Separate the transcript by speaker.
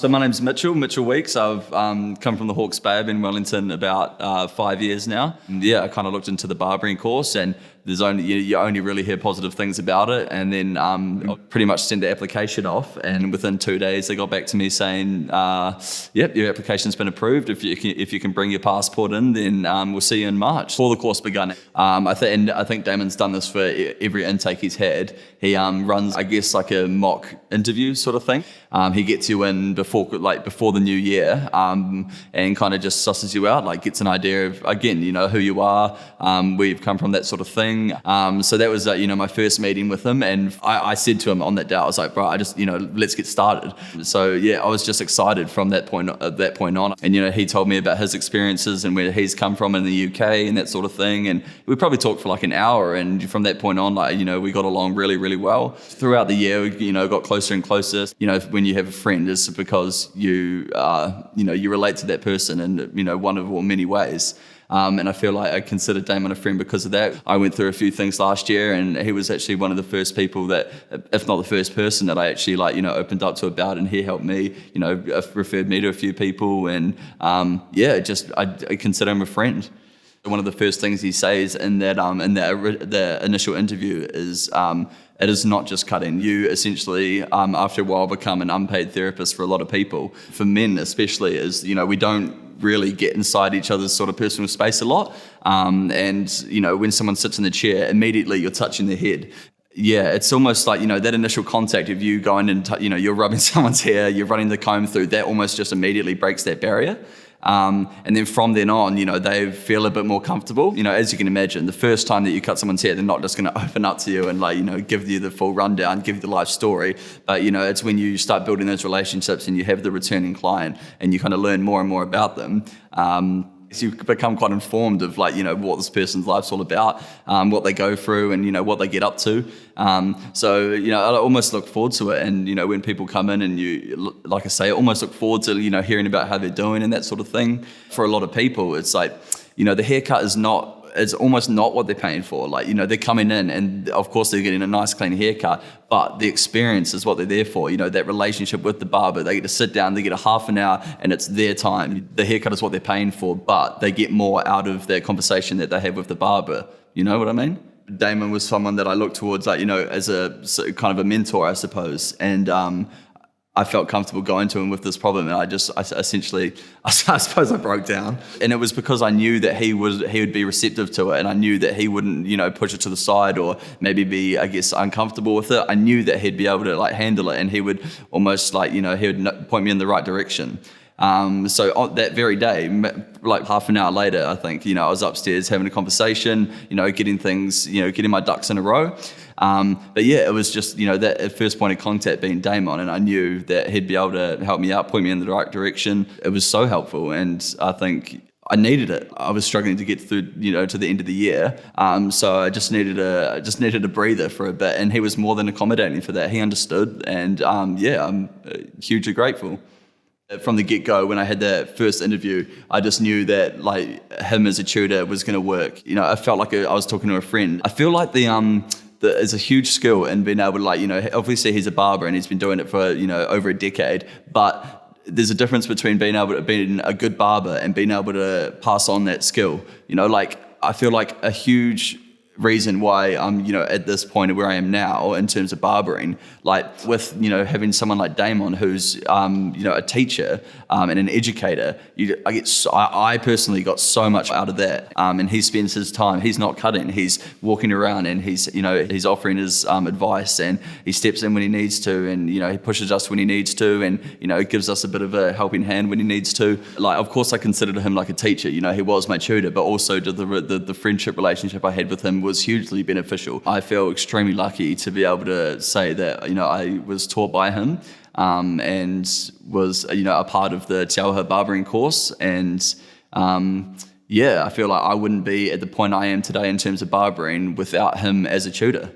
Speaker 1: So my name's Mitchell Weeks. I've come from the Hawke's Bay. I've been in Wellington about 5 years now. And yeah, I kind of looked into the barbering course, and you only really hear positive things about it. And then I pretty much sent the application off, and within 2 days they got back to me saying, yep, your application's been approved. If you can bring your passport in, then we'll see you in March. Before the course begun, I think Damon's done this for every intake he's had. He runs, I guess, like a mock interview sort of thing. He gets you in before the new year, and kind of just susses you out, like gets an idea of, again, who you are, where you've come from, that sort of thing. So that was my first meeting with him, and I said to him on that day, I was like, bro, let's get started. So yeah, I was just excited from that point on. And he told me about his experiences and where he's come from in the UK and that sort of thing. And we probably talked for like an hour, and from that point on, we got along really, really well. Throughout the year, we got closer and closer. When you have a friend, it's because you relate to that person in one of many ways. And I feel like I consider Damon a friend because of that. I went through a few things last year, and he was actually one of the first people that, if not the first person, that I actually opened up to about, and he helped me, referred me to a few people, and I consider him a friend. One of the first things he says in the initial interview is, it is not just cutting. You essentially, after a while, become an unpaid therapist for a lot of people. For men especially, we don't really get inside each other's sort of personal space a lot. And when someone sits in the chair, immediately you're touching their head. Yeah, it's almost like, that initial contact of you going and, you're rubbing someone's hair, you're running the comb through, that almost just immediately breaks that barrier. And then from then on, they feel a bit more comfortable. As you can imagine, the first time that you cut someone's hair, they're not just going to open up to you and give you the full rundown, give you the life story. But, it's when you start building those relationships and you have the returning client and you kind of learn more and more about them. So you become quite informed of what this person's life's all about, what they go through, and what they get up to. So I almost look forward to it. And when people come in, and you, like I say, I almost look forward to hearing about how they're doing and that sort of thing. For a lot of people, it's like the haircut it's almost not what they're paying for. They're coming in, and of course they're getting a nice clean haircut, but the experience is what they're there for. That relationship with the barber, they get to sit down, they get a half an hour, and it's their time. The haircut is what they're paying for, but they get more out of their conversation that they have with the barber. You know what I mean? Damon was someone that I looked towards, as a kind of a mentor, I suppose. And I felt comfortable going to him with this problem, and I suppose I broke down. And it was because I knew that he would be receptive to it, and I knew that he wouldn't, push it to the side or maybe be, I guess, uncomfortable with it. I knew that he'd be able to handle it, and he would almost he would point me in the right direction. So on that very day, like half an hour later, I think, I was upstairs having a conversation, getting things, getting my ducks in a row. But yeah, it was just, that first point of contact being Damon, and I knew that he'd be able to help me out, point me in the right direction. It was so helpful, and I think I needed it. I was struggling to get through, to the end of the year. So I just needed a breather for a bit, and he was more than accommodating for that. He understood, and I'm hugely grateful. From the get-go, when I had that first interview, I just knew that him as a tutor was going to work. I felt like I was talking to a friend. I feel like there's a huge skill in being able to obviously he's a barber and he's been doing it for over a decade, but there's a difference between being a good barber and being able to pass on that skill. I feel like a huge reason why I'm at this point where I am now in terms of barbering, with having someone like Damon who's a teacher and an educator, I personally got so much out of that, and he spends his time, he's not cutting, he's walking around, and he's offering his advice, and he steps in when he needs to, and he pushes us when he needs to, and gives us a bit of a helping hand when he needs to. Of course I considered him like a teacher. He was my tutor, but also the friendship relationship I had with him was hugely beneficial. I feel extremely lucky to be able to say that I was taught by him, and was a part of the Te Auaha barbering course, and I feel like I wouldn't be at the point I am today in terms of barbering without him as a tutor.